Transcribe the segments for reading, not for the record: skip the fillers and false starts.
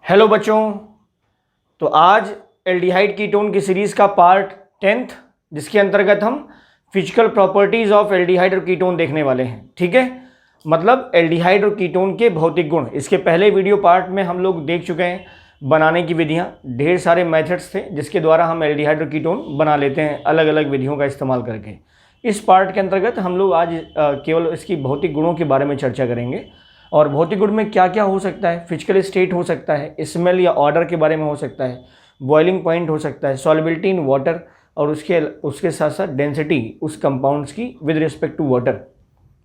Hello बच्चों। तो आज एल्डिहाइड कीटोन की सीरीज़ का पार्ट 10th, जिसके अंतर्गत हम फिजिकल प्रॉपर्टीज़ ऑफ एल्डिहाइड और कीटोन देखने वाले हैं। ठीक है, मतलब एल्डिहाइड और कीटोन के भौतिक गुण। इसके पहले वीडियो पार्ट में हम लोग देख चुके हैं बनाने की विधियां। ढेर सारे मेथड्स थे जिसके द्वारा हम एल्डिहाइड और कीटोन बना लेते हैं अलग अलग विधियों का इस्तेमाल करके। इस पार्ट के अंतर्गत हम लोग आज केवल इसकी भौतिक गुणों के बारे में चर्चा करेंगे। और भौतिक गुण में क्या क्या हो सकता है, फिजिकल स्टेट हो सकता है, स्मेल या ऑर्डर के बारे में हो सकता है, बॉइलिंग पॉइंट हो सकता है, सॉल्युबिलिटी इन वाटर, और उसके साथ साथ डेंसिटी उस कंपाउंड्स की विद रिस्पेक्ट टू वाटर।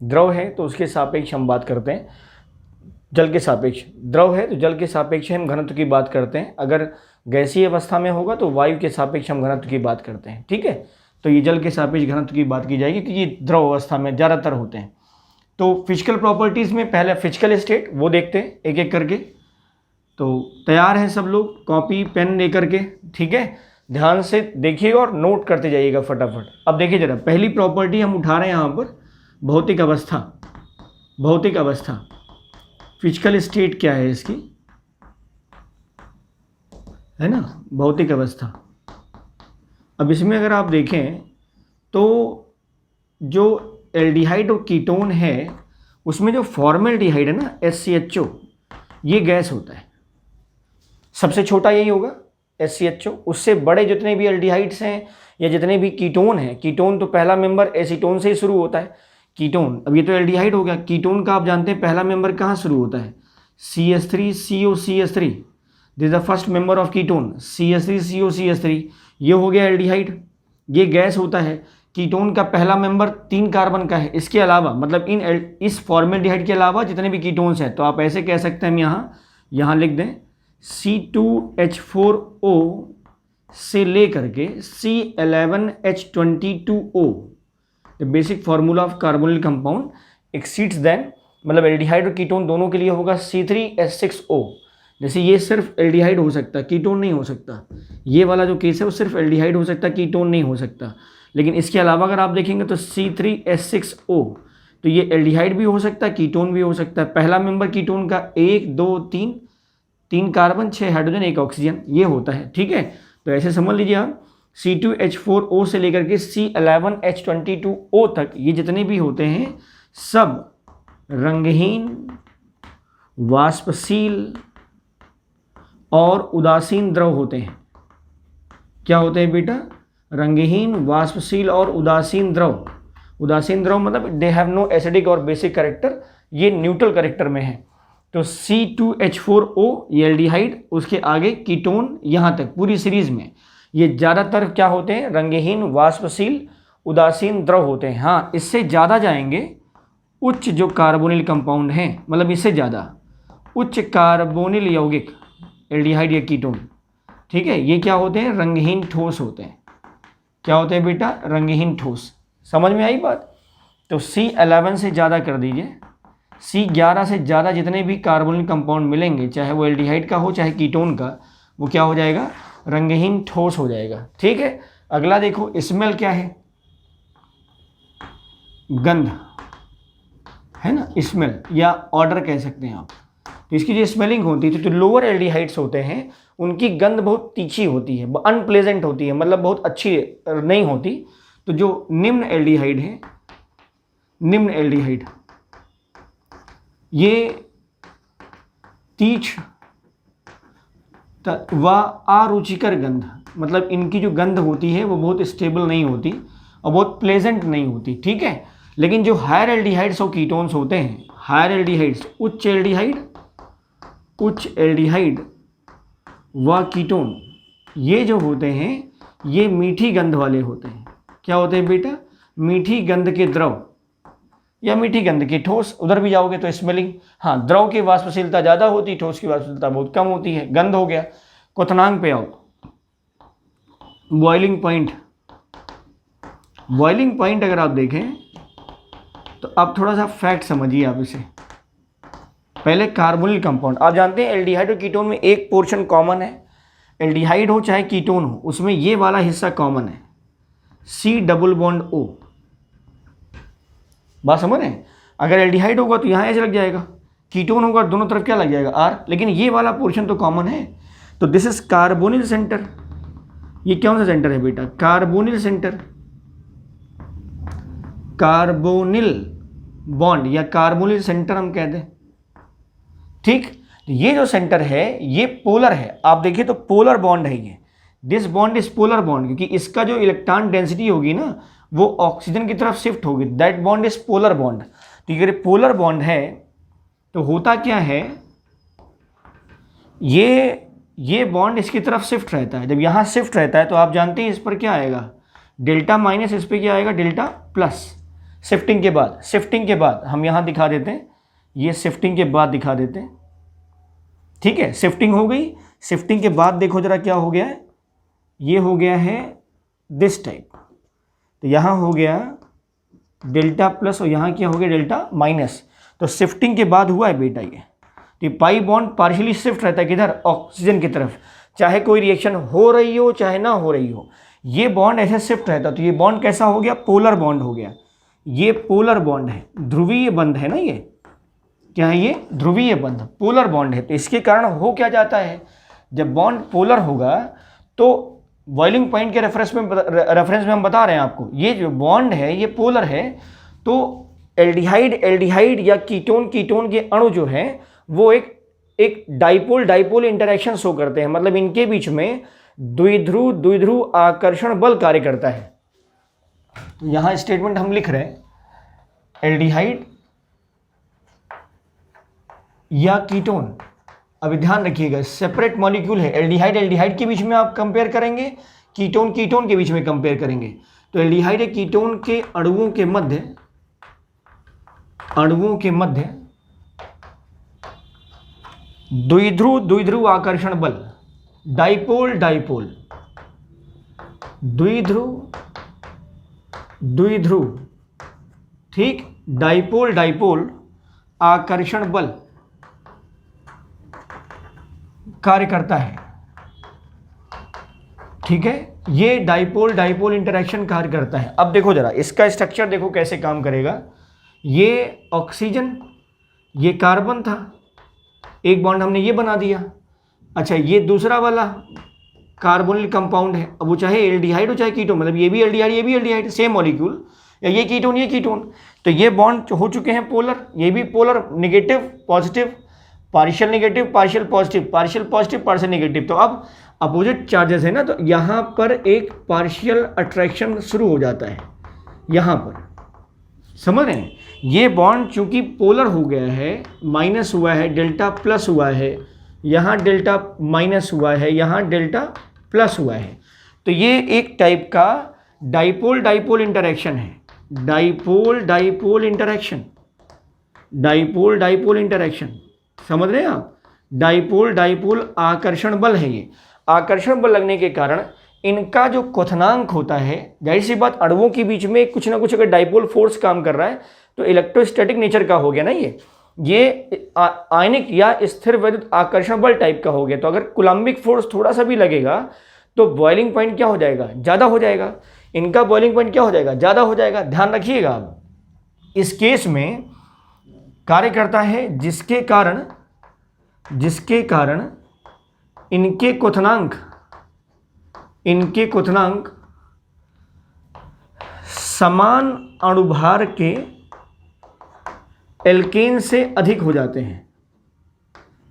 द्रव है तो उसके सापेक्ष हम बात करते हैं, जल के सापेक्ष। द्रव है तो जल के सापेक्ष हम घनत्व की बात करते हैं। अगर गैसीय अवस्था में होगा तो वायु के सापेक्ष हम घनत्व की बात करते हैं। ठीक है, तो ये जल के सापेक्ष घनत्व की बात की जाएगी क्योंकि ये द्रव अवस्था में ज़्यादातर होते हैं। तो फिजिकल प्रॉपर्टीज़ में पहले फिजिकल स्टेट वो देखते हैं एक एक करके। तो तैयार हैं सब लोग कॉपी पेन लेकर के? ठीक है, ध्यान से देखिएगा और नोट करते जाइएगा फटाफट। अब देखिए जरा, पहली प्रॉपर्टी हम उठा रहे हैं यहाँ पर, भौतिक अवस्था। भौतिक अवस्था, फिजिकल स्टेट क्या है इसकी, है ना, भौतिक अवस्था। अब इसमें अगर आप देखें तो जो एल्डिहाइड और कीटोन है उसमें जो फॉर्मेल्डिहाइड है ना, SCHO, ये गैस होता है। सबसे छोटा यही होगा SCHO। उससे बड़े जितने भी एल्डिहाइड्स हैं या जितने भी कीटोन हैं, कीटोन तो पहला मेंबर एसीटोन से ही शुरू होता है। कीटोन, अब ये तो एल्डिहाइड हो गया। कीटोन का आप जानते हैं पहला मेंबर कहाँ शुरू होता है, CH3COCH3। This is the first member of ketone, CH3COCH3। ये हो गया एल्डिहाइड, ये गैस होता है। कीटोन का पहला मेंबर 3 कार्बन का है। इसके अलावा मतलब इस फॉर्मेल्डिहाइड के अलावा जितने भी कीटोन्स हैं, तो आप ऐसे कह सकते हैं, हम यहाँ लिख दें C2H4O से लेकर के C11H22O। The basic formula of carbonyl compound exceeds then, मतलब एल्डिहाइड और कीटोन दोनों के लिए होगा C3H6O। जैसे ये सिर्फ एल्डिहाइड हो सकता है, कीटोन नहीं हो सकता। ये वाला जो केस है वो सिर्फ एल्डिहाइड हो सकता है, कीटोन नहीं हो सकता। लेकिन इसके अलावा अगर आप देखेंगे तो C3H6O, तो ये एल्डिहाइड भी हो सकता है, कीटोन भी हो सकता है। पहला मेंबर कीटोन का 1 2 3 कार्बन, 6 हाइड्रोजन, 1 ऑक्सीजन, ये होता है। ठीक है, तो ऐसे समझ लीजिए आप, C2H4O से लेकर के C11H22O तक ये जितने भी होते हैं सब रंगहीन, वाष्पशील और उदासीन द्रव होते हैं। क्या होते हैं बेटा? रंगहीन, वाष्पशील और उदासीन द्रव। उदासीन द्रव मतलब दे हैव नो एसिडिक और बेसिक कैरेक्टर, ये न्यूट्रल कैरेक्टर में है। तो C2H4O ये एल्डिहाइड, उसके आगे कीटोन, यहाँ तक पूरी सीरीज में ये ज़्यादातर क्या होते हैं, रंगहीन, वाष्पशील, उदासीन द्रव होते हैं। हाँ, इससे ज़्यादा जाएंगे उच्च जो कार्बोनिल कंपाउंड हैं, मतलब इससे ज़्यादा उच्च कार्बोनिल यौगिक एल्डिहाइड या कीटोन। ठीक है, ये क्या होते हैं, रंगहीन ठोस होते हैं। क्या होते हैं बेटा? रंगहीन ठोस। समझ में आई बात? तो C11 से ज़्यादा कर दीजिए, C11 से ज़्यादा जितने भी कार्बोनिल कंपाउंड मिलेंगे, चाहे वो एल्डिहाइड का हो चाहे कीटोन का, वो क्या हो जाएगा, रंगहीन ठोस हो जाएगा। ठीक है, अगला देखो, स्मेल क्या है, गंध, है ना, स्मेल या ऑर्डर कह सकते हैं आप। तो इसकी जो स्मेलिंग होती है, तो जो लोअर एल्डिहाइड्स होते हैं उनकी गंध बहुत तीखी होती है, अनप्लेजेंट होती है, मतलब बहुत अच्छी नहीं होती। तो जो निम्न एल्डिहाइड है, निम्न एल्डिहाइड, ये तीक्ष्ण व अरुचिकर गंध, मतलब इनकी जो गंध होती है वो बहुत स्टेबल नहीं होती और बहुत प्लेजेंट नहीं होती। ठीक है, लेकिन जो हायर एल्डिहाइड्स और कीटोन्स होते हैं, हायर एल्डिहाइड्स, उच्च एल्डिहाइड व कीटोन, ये जो होते हैं ये मीठी गंध वाले होते हैं। क्या होते हैं बेटा? मीठी गंध के द्रव या मीठी गंध के ठोस। उधर भी जाओगे तो स्मेलिंग, हाँ, द्रव की वाष्पशीलता ज़्यादा होती, ठोस की वाष्पशीलता बहुत कम होती है। गंध हो गया। क्वथनांक पे आओ, बॉइलिंग पॉइंट। बॉइलिंग पॉइंट अगर आप देखें तो अब थोड़ा सा फैक्ट समझिए आप इसे। पहले कार्बोनिल कंपाउंड, आप जानते हैं एल्डिहाइड और कीटोन में एक पोर्शन कॉमन है। एल्डिहाइड हो चाहे कीटोन हो, उसमें ये वाला हिस्सा कॉमन है, C+O। बात समझ रहे हैं? अगर एल्डिहाइड होगा तो यहाँ एच लग जाएगा, कीटोन होगा दोनों तरफ क्या लग जाएगा R, लेकिन ये वाला पोर्शन तो कॉमन है। तो दिस इज कार्बोनिल सेंटर। ये कौन सा सेंटर है बेटा? कार्बोनिल सेंटर, कार्बोनिल बॉन्ड या कार्बोनिल सेंटर हम कहते हैं। ठीक, ये जो सेंटर है ये पोलर है। आप देखिए तो पोलर बॉन्ड है ये, this bond is polar bond, क्योंकि इसका जो इलेक्ट्रॉन डेंसिटी होगी ना वो ऑक्सीजन की तरफ शिफ्ट होगी। That bond is polar bond. तो ये पोलर बॉन्ड है तो होता क्या है, ये बॉन्ड इसकी तरफ शिफ्ट रहता है। जब यहाँ शिफ्ट रहता है तो आप जानते हैं इस पर क्या आएगा, डेल्टा माइनस, इस पर क्या आएगा, डेल्टा प्लस। शिफ्टिंग के बाद हम यहाँ दिखा देते हैं, ये शिफ्टिंग के बाद दिखा देते हैं। ठीक है, शिफ्टिंग हो गई। शिफ्टिंग के बाद देखो जरा क्या हो गया है, ये हो गया है दिस टाइप। तो यहाँ हो गया डेल्टा प्लस और यहाँ क्या हो गया, डेल्टा माइनस। तो शिफ्टिंग के बाद हुआ है बेटा ये। तो पाई बॉन्ड पार्शियली शिफ्ट रहता है किधर, ऑक्सीजन की तरफ, चाहे कोई रिएक्शन हो रही हो चाहे ना हो रही हो, ये बॉन्ड ऐसे शिफ्ट रहता है। तो ये बॉन्ड कैसा हो गया, पोलर बॉन्ड हो गया। ये पोलर बॉन्ड है, ध्रुवीय बंध है ना, ये क्या है, ये ध्रुवीय बंध, पोलर बॉन्ड है। तो इसके कारण हो क्या जाता है, जब बॉन्ड पोलर होगा तो बॉइलिंग पॉइंट के रेफरेंस में हम बता रहे हैं आपको, ये जो बॉन्ड है ये पोलर है। तो एल्डिहाइड या कीटोन के अणु जो है वो एक डाइपोल इंटरेक्शन शो करते हैं। मतलब इनके बीच में द्विध्रुव आकर्षण बल कार्य करता है। तो यहां स्टेटमेंट हम लिख रहे हैं, एल्डिहाइड या कीटोन, अभी ध्यान रखिएगा सेपरेट मॉलिक्यूल है। एल्डिहाइड के बीच में आप कंपेयर करेंगे, कीटोन के बीच में कंपेयर करेंगे। तो एल्डिहाइड या कीटोन के अणुओं के मध्य द्विध्रुव आकर्षण बल, डाइपोल द्विध्रुव, ठीक, डाइपोल आकर्षण बल कार्य करता है। ठीक है, ये डाइपोल इंटरेक्शन कार्य करता है। अब देखो जरा इसका स्ट्रक्चर देखो कैसे काम करेगा। ये ऑक्सीजन, ये कार्बन था, एक बॉन्ड हमने ये बना दिया। अच्छा, ये दूसरा वाला कार्बोनिल कंपाउंड है। अब वो चाहे एल्डिहाइड हो चाहे कीटोन, मतलब ये भी एल्डिहाइड सेम मॉलिक्यूल, या ये कीटोन। तो ये बॉन्ड हो चुके हैं पोलर, ये भी polar, negative positive, partial negative partial positive negative. तो अब अपोजिट चार्जेस है ना, तो यहाँ पर एक पार्शियल अट्रैक्शन शुरू हो जाता है। यहाँ पर समझ रहे हैं, ये बॉन्ड चूंकि पोलर हो गया है, माइनस हुआ है, डेल्टा प्लस हुआ है, यहाँ डेल्टा माइनस हुआ है, यहाँ डेल्टा प्लस हुआ है। तो ये एक टाइप का डाइपोल इंटरेक्शन है। डाइपोल इंटरेक्शन समझ रहे हैं आप। डाइपोल आकर्षण बल है। ये आकर्षण बल लगने के कारण इनका जो क्वथनांक होता है, जाहिर सी बात अणुओं के बीच में कुछ ना कुछ अगर डाइपोल फोर्स काम कर रहा है तो इलेक्ट्रोस्टैटिक नेचर का हो गया ना, ये आयनिक या स्थिर वैद्युत आकर्षण बल टाइप का हो गया। तो अगर कूलम्बिक फोर्स थोड़ा सा भी लगेगा तो बॉइलिंग पॉइंट क्या हो जाएगा, ज़्यादा हो जाएगा। इनका बॉइलिंग पॉइंट क्या हो जाएगा, ज़्यादा हो जाएगा। ध्यान रखिएगा आप, इस केस में कार्य करता है जिसके कारण इनके क्वथनांक समान अणुभार के एल्केन से अधिक हो जाते हैं।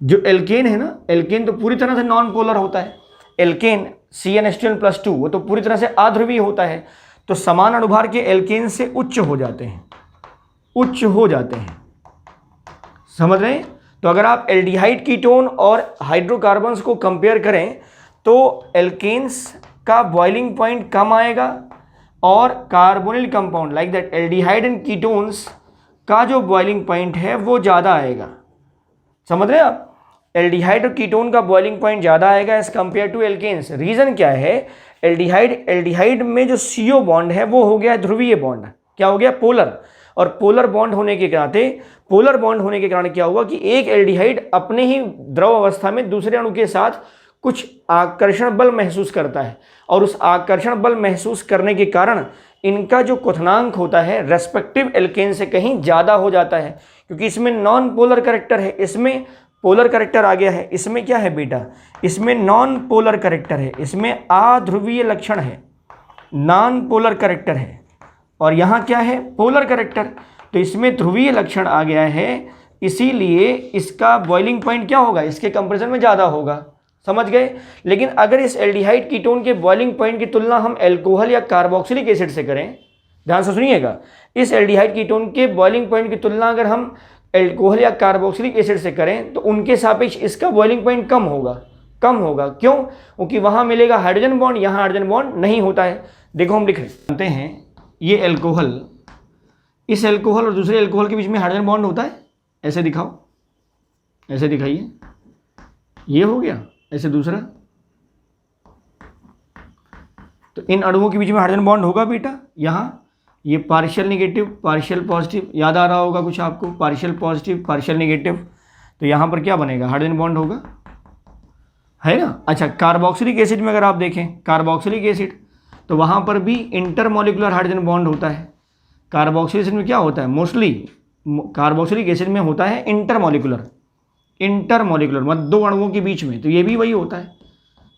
जो एल्केन है ना, एल्केन तो पूरी तरह से नॉन पोलर होता है। एल्केन CnH2n+2 वो तो पूरी तरह से अध्रुवीय होता है। तो समान अणुभार के एल्केन से उच्च हो जाते हैं। समझ रहे हैं। तो अगर आप एल्डिहाइड कीटोन और हाइड्रोकार्बन्स को कंपेयर करें तो एल्केन्स का बॉइलिंग पॉइंट कम आएगा और carbonyl compound like that aldehyde and ketones का जो बॉइलिंग पॉइंट है वो ज़्यादा आएगा। समझ रहे हैं आप, एल्डिहाइड और कीटोन का बॉइलिंग पॉइंट ज़्यादा आएगा as compare to alkanes. Reason क्या है, एल्डिहाइड में जो CO बॉन्ड है वो हो गया ध्रुवीय बॉन्ड, क्या हो गया, पोलर। और पोलर बॉन्ड होने के कारण क्या हुआ कि एक एल्डिहाइड अपने ही द्रव अवस्था में दूसरे अणु के साथ कुछ आकर्षण बल महसूस करता है और उस आकर्षण बल महसूस करने के कारण इनका जो क्वथनांक होता है रेस्पेक्टिव एल्केन से कहीं ज़्यादा हो जाता है, क्योंकि इसमें नॉन पोलर करेक्टर है, इसमें पोलर करेक्टर आ गया है, इसमें क्या है बेटा, इसमें नॉन पोलर करेक्टर है, इसमें अध्रुवीय लक्षण है, नॉन पोलर करेक्टर है, और यहाँ क्या है, पोलर करेक्टर। तो इसमें ध्रुवीय लक्षण आ गया है, इसीलिए इसका बॉइलिंग पॉइंट क्या होगा, इसके कंपैरिजन में ज़्यादा होगा। समझ गए। लेकिन अगर इस एल्डिहाइड कीटोन के बॉइलिंग पॉइंट की तुलना हम एल्कोहल या कार्बोक्सिलिक एसिड से करें, ध्यान से सुनिएगा, इस एल्डिहाइड कीटोन के बॉइलिंग पॉइंट की तुलना अगर हम एल्कोहल या कार्बोक्सिलिक एसिड से करें तो उनके सापेक्ष इसका बॉइलिंग पॉइंट कम होगा। क्यों? क्योंकि वहां मिलेगा हाइड्रोजन बॉन्ड, यहाँ हाइड्रोजन बॉन्ड नहीं होता है। देखो हम लिख रहे जानते हैं, ये एल्कोहल, इस एल्कोहल और दूसरे एल्कोहल के बीच में हाइड्रोजन बॉन्ड होता है, ऐसे दिखाओ, ऐसे दिखाइए, ये हो गया, ऐसे दूसरा, तो इन अणुओं के बीच में हाइड्रोजन बॉन्ड होगा बेटा। यहाँ ये पार्शियल निगेटिव पार्शियल पॉजिटिव, याद आ रहा होगा कुछ आपको, पार्शियल पॉजिटिव पार्शियल निगेटिव, तो यहाँ पर क्या बनेगा, हाइड्रोजन बॉन्ड होगा, है ना। अच्छा, कार्बोक्सिलिक एसिड में अगर आप देखें, कार्बोक्सिलिक एसिड, तो वहाँ पर भी इंटरमोलिकुलर हाइड्रोजन बॉन्ड होता है। कार्बोक्सिलिक एसिड में क्या होता है, मोस्टली कार्बोक्सिलिक एसिड में होता है इंटरमोलिकुलर, मतलब दो अणुओं के बीच में, तो ये भी वही होता है।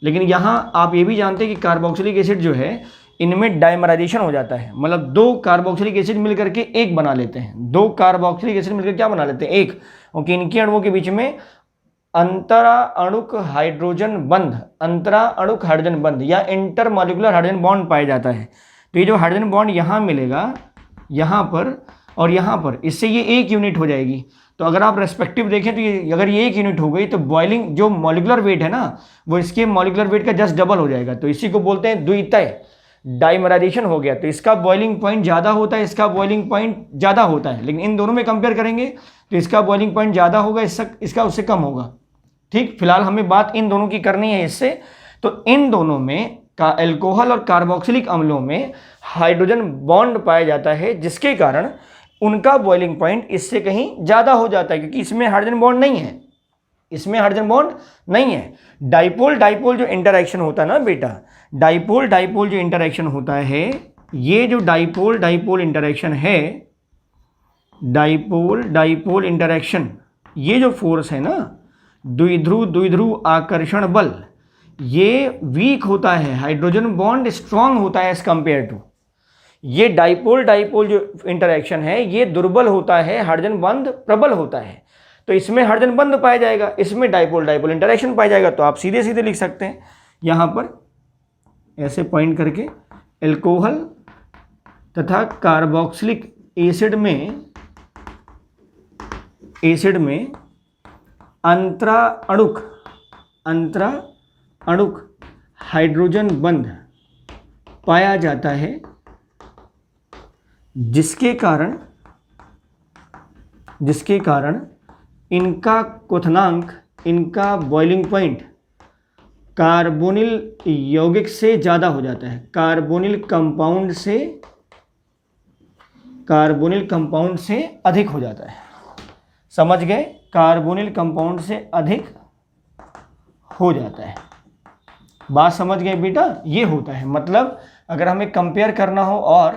लेकिन यहाँ आप ये भी जानते हैं कि कार्बोक्सिलिक एसिड जो है इनमें डाइमराइजेशन हो जाता है, मतलब दो कार्बोक्सिलिक एसिड मिलकर के एक बना लेते हैं, दो कार्बोक्सिलिक एसिड मिलकर क्या बना लेते हैं, एक, क्योंकि इनके अणुओं के बीच में अंतरा अणुक हाइड्रोजन बंध या इंटरमॉलिक्यूलर हाइड्रोजन बॉन्ड पाया जाता है। तो ये जो हाइड्रोजन बॉन्ड यहाँ मिलेगा, यहाँ पर और यहाँ पर, इससे ये एक यूनिट हो जाएगी। तो अगर आप रेस्पेक्टिव देखें तो ये, अगर ये एक यूनिट हो गई तो बॉइलिंग जो मॉलिकुलर वेट है ना, वो इसके मॉलिकुलर वेट का जस्ट डबल हो जाएगा। तो इसी को बोलते हैं द्वितय, डाइमराइजेशन हो गया। तो इसका बॉइलिंग पॉइंट ज़्यादा होता है, इसका बॉइलिंग पॉइंट ज़्यादा होता है, लेकिन इन दोनों में कंपेयर करेंगे तो इसका बॉइलिंग पॉइंट ज़्यादा होगा, इसका उससे कम होगा। ठीक, फिलहाल हमें बात इन दोनों की करनी है इससे। तो इन दोनों में का एल्कोहल और कार्बोक्सिलिक अम्लों में हाइड्रोजन बॉन्ड पाया जाता है, जिसके कारण उनका बॉइलिंग पॉइंट इससे कहीं ज़्यादा हो जाता है, क्योंकि इसमें हाइड्रोजन बॉन्ड नहीं है, इसमें हाइड्रोजन बॉन्ड नहीं है। डाइपोल डाइपोल जो इंटरैक्शन होता है ना बेटा, डाइपोल डाइपोल जो इंटरैक्शन होता है, ये जो डाइपोल डाइपोल इंटरैक्शन है, डाइपोल डाइपोल इंटरैक्शन, ये जो फोर्स है ना, द्विध्रुव द्विध्रुव आकर्षण बल, ये वीक होता है, हाइड्रोजन बॉन्ड स्ट्रांग होता है एज कंपेयर टू। ये डाइपोल डाइपोल जो इंटरैक्शन है ये दुर्बल होता है, हाइड्रोजन बंध प्रबल होता है। तो इसमें हाइड्रोजन बंध पाया जाएगा, इसमें डाइपोल डाइपोल इंटरैक्शन पाया जाएगा। तो आप सीधे सीधे लिख सकते हैं यहाँ पर ऐसे पॉइंट करके, एल्कोहल तथा कार्बोक्सिलिक एसिड में अंतरा अणुक हाइड्रोजन बंध पाया जाता है, जिसके कारण इनका क्वथनांक, इनका बॉइलिंग पॉइंट कार्बोनिल यौगिक से ज़्यादा हो जाता है, कार्बोनिल कंपाउंड से अधिक हो जाता है। समझ गए, कार्बोनिल कंपाउंड से अधिक हो जाता है। बात समझ गए बेटा, ये होता है। मतलब अगर हमें कंपेयर करना हो और,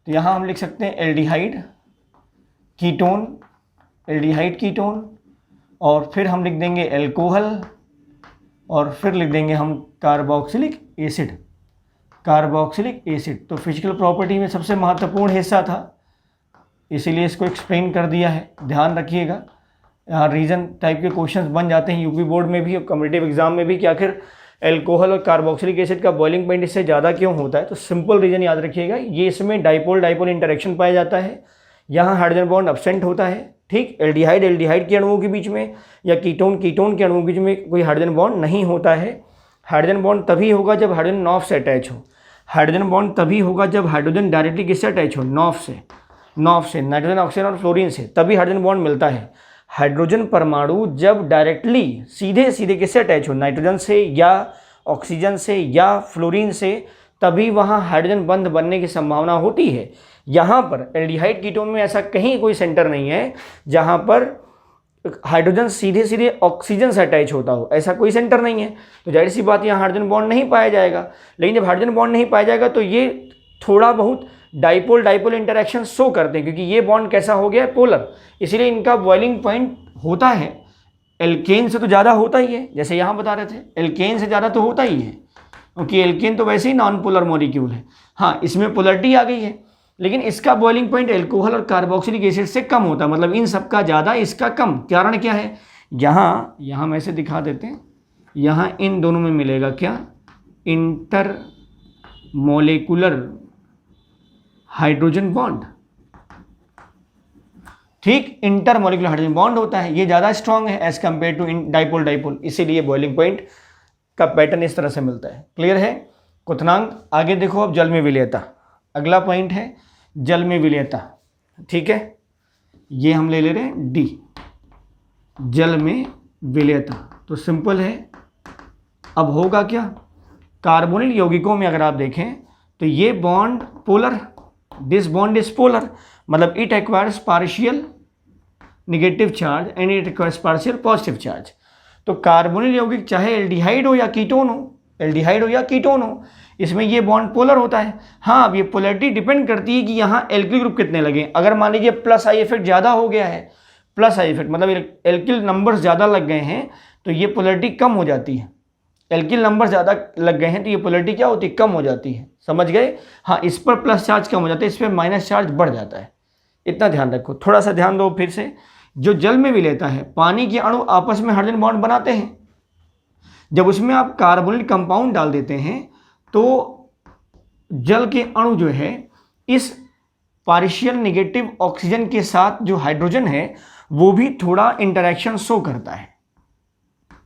तो यहाँ हम लिख सकते हैं एल्डिहाइड कीटोन, और फिर हम लिख देंगे एल्कोहल, और फिर लिख देंगे हम कार्बोक्सिलिक एसिड। तो फिजिकल प्रॉपर्टी में सबसे महत्वपूर्ण हिस्सा था, इसीलिए इसको एक्सप्लेन कर दिया है। ध्यान रखिएगा, यहाँ रीजन टाइप के क्वेश्चंस बन जाते हैं यूपी बोर्ड में भी और कॉम्पिटिटिव एग्जाम में भी, कि आखिर एल्कोहल और कार्बोक्सिलिक एसिड का बॉइलिंग पॉइंट इससे ज़्यादा क्यों होता है। तो सिंपल रीजन याद रखिएगा, ये इसमें डाइपोल डाइपोल इंटरेक्शन पाया जाता है, यहाँ हाइड्रोजन बॉन्ड अब्सेंट होता है। ठीक, एल्डिहाइड के अणुओं के बीच में या कीटोन के अणुओं के बीच में कोई हाइड्रोजन बॉन्ड नहीं होता है। हाइड्रोजन बॉन्ड तभी होगा जब हाइड्रोजन नॉफ से अटैच हो, हाइड्रोजन बॉन्ड तभी होगा जब हाइड्रोजन डायरेक्टली किससे अटैच हो, नॉफ से, नाइट्रोजन ऑक्सीजन और फ्लोरीन से, तभी हाइड्रोजन बॉन्ड मिलता है। हाइड्रोजन परमाणु जब डायरेक्टली सीधे किससे अटैच हो, नाइट्रोजन से या ऑक्सीजन से या फ्लोरीन से, तभी वहाँ हाइड्रोजन बंध बनने की संभावना होती है। यहाँ पर एल्डिहाइड कीटोन में ऐसा कहीं कोई सेंटर नहीं है जहाँ पर हाइड्रोजन सीधे ऑक्सीजन से अटैच होता हो, ऐसा कोई सेंटर नहीं है। तो जाहिर सी बात यहाँ हाइड्रोजन बॉन्ड नहीं पाया जाएगा। लेकिन जब हाइड्रोजन बॉन्ड नहीं पाया जाएगा तो ये थोड़ा बहुत डाइपोल डाइपोल इंटरेक्शन शो करते हैं, क्योंकि ये बॉन्ड कैसा हो गया है, पोलर, इसीलिए इनका बॉइलिंग पॉइंट होता है एल्केन से तो ज़्यादा होता ही है, जैसे यहाँ बता रहे थे एल्केन से ज़्यादा तो होता ही है, क्योंकि एल्केन तो वैसे ही नॉन पोलर मॉलिक्यूल है। हाँ, इसमें पोलरिटी आ गई है, लेकिन इसका बॉइलिंग पॉइंट एल्कोहल और कार्बोक्सिलिक एसिड से कम होता है, मतलब इन सब का ज़्यादा इसका कम। कारण क्या है, यहाँ हम ऐसे दिखा देते हैं, यहाँ इन दोनों में मिलेगा क्या, इंटर मोलिकुलर हाइड्रोजन बॉन्ड। ठीक, इंटर मोलिकुलर हाइड्रोजन बॉन्ड होता है, ये ज़्यादा स्ट्रांग है as compare to dipole dipole, इसीलिए बॉइलिंग पॉइंट का पैटर्न इस तरह से मिलता है। क्लियर है। क्वथनांक आगे देखो, अब जल में विलेयता, अगला पॉइंट है जल में विलेयता। ठीक है, ये हम ले ले रहे हैं डी, जल में विलेयता। तो सिंपल है, अब होगा क्या, कार्बोनिल यौगिकों में अगर आप देखें तो ये bond polar, this bond is polar, मतलब it acquires partial negative charge and it acquires partial positive charge. तो कार्बोनिल यौगिक चाहे एल्डिहाइड हो या कीटोन हो, एल्डिहाइड हो या कीटोन हो, इसमें ये बॉन्ड पोलर होता है। हाँ, अब ये पोलरिटी डिपेंड करती है कि यहाँ एल्किल ग्रुप कितने लगे। अगर मान लीजिए प्लस आई इफेक्ट ज़्यादा हो गया है, प्लस आई इफेक्ट मतलब एल्किल नंबर्स ज़्यादा लग गए हैं, तो ये पोलरिटी कम हो जाती है। एल्किल नंबर ज़्यादा लग गए हैं तो ये पोलरिटी क्या होती है, कम हो जाती है। समझ गए। हाँ, इस पर प्लस चार्ज कम हो जाता है, इस पर माइनस चार्ज बढ़ जाता है, इतना ध्यान रखो। थोड़ा सा ध्यान दो फिर से, जो जल में विलेयता है, पानी के अणु आपस में हाइड्रोजन बॉन्ड बनाते हैं, जब उसमें आप कार्बोनिल कंपाउंड डाल देते हैं तो जल के अणु जो है इस पार्शियल नेगेटिव ऑक्सीजन के साथ जो हाइड्रोजन है वो भी थोड़ा इंटरेक्शन शो करता है।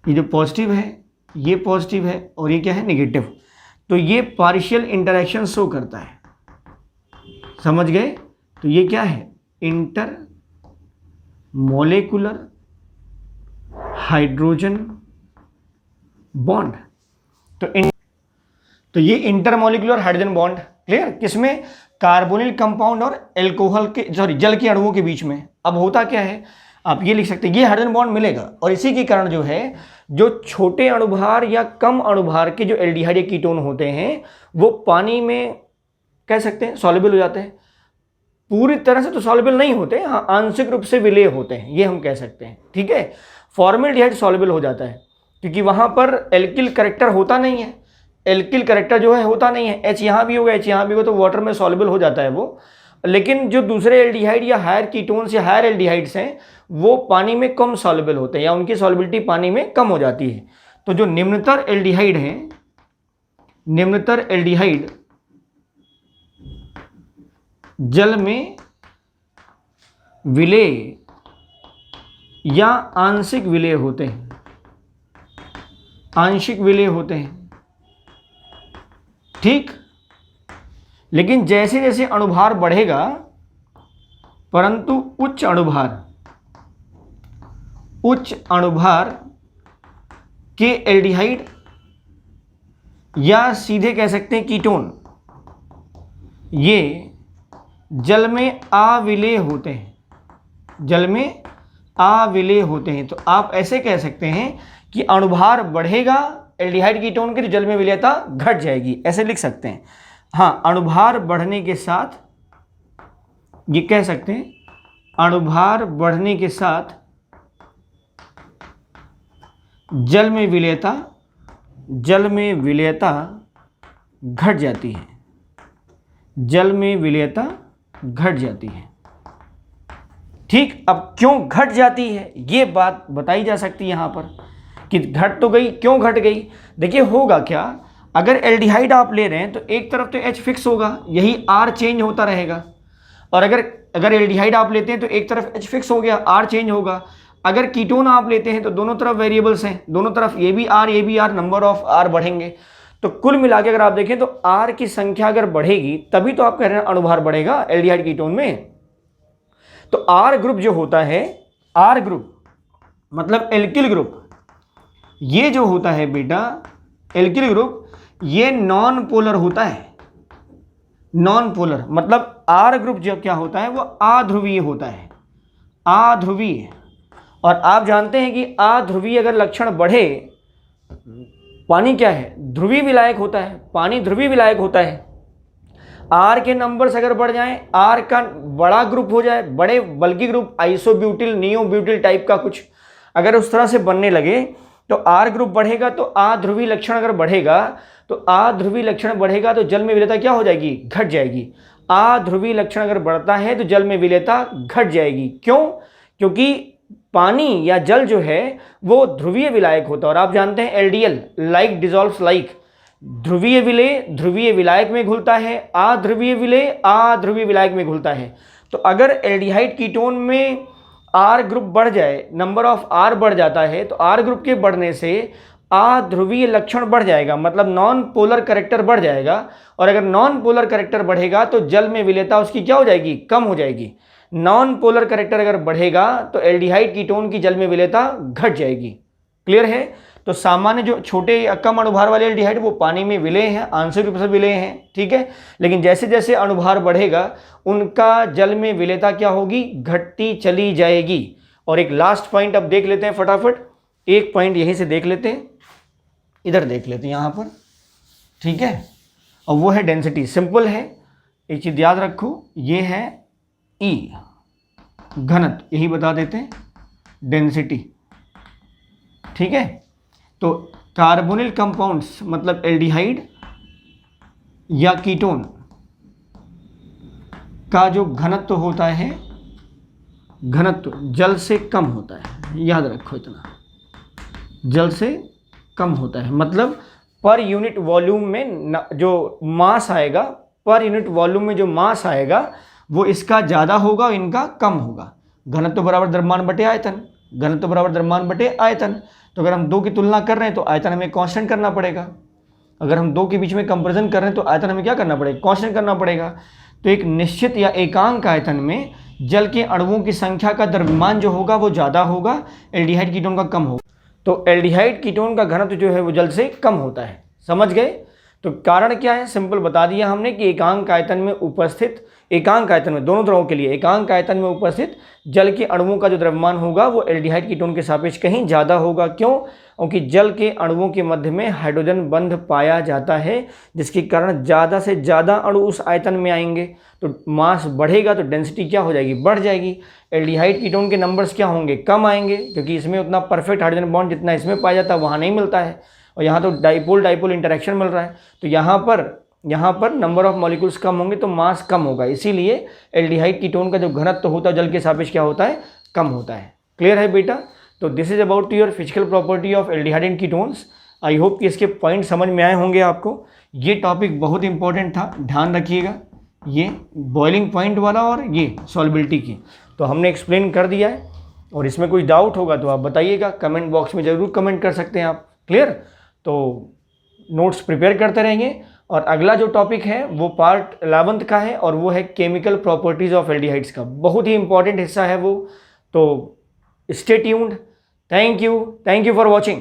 ये जो पॉजिटिव है ये पॉजिटिव है और ये क्या है, नेगेटिव, तो ये पार्शियल इंटरेक्शन शो करता है। समझ गए। तो ये क्या है, इंटर मोलिकुलर हाइड्रोजन बॉन्ड। तो ये इंटरमोलिकुलर हाइड्रोजन बॉन्ड, क्लियर, किसमें, कार्बोनिल कंपाउंड और एल्कोहल के, सॉरी, जल के अणुओं के बीच में। अब होता क्या है, आप ये लिख सकते हैं, ये हाइड्रोजन बॉन्ड मिलेगा और इसी के कारण जो है, जो छोटे अणुभार या कम अणुभार के जो एल्डिहाइड या कीटोन होते हैं वो पानी में कह सकते हैं सॉल्युबल हो जाते हैं। पूरी तरह से तो सॉल्युबल नहीं होते, हाँ, आंशिक रूप से विलेय होते हैं, ये हम कह सकते हैं। ठीक है, फॉर्मेल्डिहाइड सॉल्युबल हो जाता है क्योंकि वहां पर एल्किल कैरेक्टर होता नहीं है, एल्किल कैरेक्टर जो है होता नहीं है, एच यहाँ भी होगा एच यहाँ भी होगा, तो वाटर में सॉल्युबल हो जाता है वो। लेकिन जो दूसरे एल्डिहाइड या हायर कीटोन्स या हायर एल्डिहाइड्स हैं वो पानी में कम सॉल्युबल होते हैं या उनकी सॉल्युबिलिटी पानी में कम हो जाती है। तो जो निम्नतर एल्डिहाइड हैं, निम्नतर एल्डिहाइड जल में विलेय या आंशिक विलेय होते हैं, आंशिक विलेय होते हैं। ठीक, लेकिन जैसे जैसे अणुभार बढ़ेगा, परंतु उच्च अणुभार के एल्डिहाइड या सीधे कह सकते हैं कीटोन, ये जल में अविलेय होते हैं, जल में अविलेय होते हैं। तो आप ऐसे कह सकते हैं कि अणुभार बढ़ेगा एल्डिहाइड कीटोन के, तो जल में विलेयता घट जाएगी, ऐसे लिख सकते हैं। हाँ, अणुभार बढ़ने के साथ ये कह सकते हैं, अणुभार बढ़ने के साथ जल में विलेयता घट जाती है, जल में विलेयता घट जाती है। ठीक, अब क्यों घट जाती है ये बात बताई जा सकती है यहाँ पर कि घट तो गई, क्यों घट गई। देखिए होगा क्या, अगर एल्डिहाइड आप ले रहे हैं तो एक तरफ तो H फिक्स होगा, यही R चेंज होता रहेगा, और अगर एल्डिहाइड आप लेते हैं तो एक तरफ H फिक्स हो गया, R चेंज होगा। अगर कीटोन आप लेते हैं तो दोनों तरफ वेरिएबल्स हैं, दोनों तरफ ये भी R नंबर ऑफ R बढ़ेंगे। तो कुल मिला के अगर आप देखें तो R की संख्या अगर बढ़ेगी तभी तो आप कह रहे हैं अणुभार बढ़ेगा एल्डिहाइड कीटोन में। तो R ग्रुप जो होता है, R ग्रुप मतलब एल्किल ग्रुप, ये जो होता है बेटा एल्किल ग्रुप, ये नॉन पोलर होता है। नॉन पोलर मतलब R ग्रुप जो क्या होता है वो अध्रुवीय होता है, अध्रुवीय। और आप जानते हैं कि अध्रुवीय अगर लक्षण बढ़े, पानी क्या है, ध्रुवीय विलायक होता है, पानी ध्रुवीय विलायक होता है। आर के नंबर्स अगर बढ़ जाएं, आर का बड़ा ग्रुप हो जाए, बड़े बल्कि ग्रुप आइसोब्यूटिल नियोब्यूटिल टाइप का कुछ अगर उस तरह से बनने लगे तो आर ग्रुप बढ़ेगा, तो आध्रुवीय लक्षण अगर बढ़ेगा तो आध्रुवीय लक्षण बढ़ेगा तो जल में विलेयता क्या हो जाएगी, घट जाएगी। आध्रुवीय लक्षण अगर बढ़ता है तो जल में विलेयता घट जाएगी। क्यों? क्योंकि पानी या जल जो है वो ध्रुवीय विलायक होता है, और आप जानते हैं एलडीएल लाइक डिजॉल्व्स लाइक, ध्रुवीय विलेय ध्रुवीय विलायक में घुलता है, अध्रुवीय विलेय अध्रुवीय विलायक में घुलता है। तो अगर एल्डिहाइड कीटोन में आर ग्रुप बढ़ जाए, नंबर ऑफ आर बढ़ जाता है, तो आर ग्रुप के बढ़ने से अध्रुवीय लक्षण बढ़ जाएगा, मतलब नॉन पोलर कैरेक्टर बढ़ जाएगा। और अगर नॉन पोलर कैरेक्टर बढ़ेगा तो जल में विलेयता उसकी क्या हो जाएगी, कम हो जाएगी। नॉन पोलर कैरेक्टर अगर बढ़ेगा तो एल्डिहाइड कीटोन की जल में विलेयता घट जाएगी। क्लियर है? तो सामान्य जो छोटे या कम अणुभार वाले एल्डिहाइड वो पानी में विलेय हैं, आंशिक रूप से विलेय हैं, ठीक है। लेकिन जैसे जैसे अणुभार बढ़ेगा उनका जल में विलेयता क्या होगी, घटती चली जाएगी। और एक लास्ट पॉइंट अब देख लेते हैं फटाफट, एक पॉइंट यहीं से देख लेते हैं, इधर देख लेते हैं यहाँ पर, ठीक है। और वो है डेंसिटी। सिंपल है, एक चीज याद रखो, ये है ई घनत्व, यही बता देते हैं डेंसिटी, ठीक है। तो कार्बोनिल कंपाउंड्स मतलब एल्डिहाइड या कीटोन का जो घनत्व होता है, घनत्व जल से कम होता है, याद रखो इतना, जल से कम होता है। मतलब पर यूनिट वॉल्यूम में जो मास आएगा, पर यूनिट वॉल्यूम में जो मास आएगा वो इसका ज़्यादा होगा और इनका कम होगा। घनत्व बराबर द्रव्यमान बटे आयतन, घनत्व बराबर द्रव्यमान बटे आयतन। तो अगर हम दो की तुलना कर रहे हैं तो आयतन हमें कांस्टेंट करना पड़ेगा, अगर हम दो के बीच में कंपैरिजन कर रहे हैं तो आयतन हमें क्या करना पड़ेगा, कांस्टेंट करना पड़ेगा। तो एक निश्चित या एकांक आयतन में जल के अणुओं की संख्या का द्रव्यमान जो होगा वो ज़्यादा होगा, एल्डिहाइड कीटोन का कम होगा। तो एल्डिहाइड कीटोन का घनत्व जो है वो जल से कम होता है। समझ गए? तो कारण क्या है, सिंपल बता दिया हमने कि एकांक आयतन में उपस्थित, एकांक आयतन में दोनों द्रवों के लिए एकांक आयतन में उपस्थित जल के अणुओं का जो द्रव्यमान होगा वो एल्डिहाइड कीटोन के सापेक्ष कहीं ज़्यादा होगा। क्यों? क्योंकि जल के अणुओं के मध्य में हाइड्रोजन बंध पाया जाता है, जिसके कारण ज़्यादा से ज़्यादा अणु उस आयतन में आएंगे, तो मास बढ़ेगा तो डेंसिटी क्या हो जाएगी, बढ़ जाएगी। एल्डिहाइड कीटोन के नंबर्स क्या होंगे, कम आएंगे, क्योंकि इसमें उतना परफेक्ट हाइड्रोजन बॉन्ड जितना इसमें पाया जाता है वहाँ नहीं मिलता है, और यहाँ तो डाइपोल डाइपोल इंटरेक्शन मिल रहा है। तो यहाँ पर नंबर ऑफ मॉलिक्यूल्स कम होंगे तो मास कम होगा, इसीलिए एल्डिहाइड कीटोन का जो घनत्व होता है जल के सापेक्ष क्या होता है, कम होता है। क्लियर है बेटा? तो this is about your physical property of aldehyde and ketones. I hope कि इसके पॉइंट समझ में आए होंगे आपको। ये टॉपिक बहुत इंपॉर्टेंट था, ध्यान रखिएगा, ये बॉइलिंग पॉइंट वाला और ये सॉल्बिलिटी की तो हमने एक्सप्लेन कर दिया है, और इसमें कोई डाउट होगा तो आप बताइएगा, कमेंट बॉक्स में ज़रूर कमेंट कर सकते हैं आप। क्लियर? तो नोट्स प्रिपेयर करते रहेंगे, और अगला जो टॉपिक है वो पार्ट 11th का है, और वो है केमिकल प्रॉपर्टीज ऑफ एल्डिहाइड्स का, बहुत ही इंपॉर्टेंट हिस्सा है वो। तो stay tuned. Thank you for watching.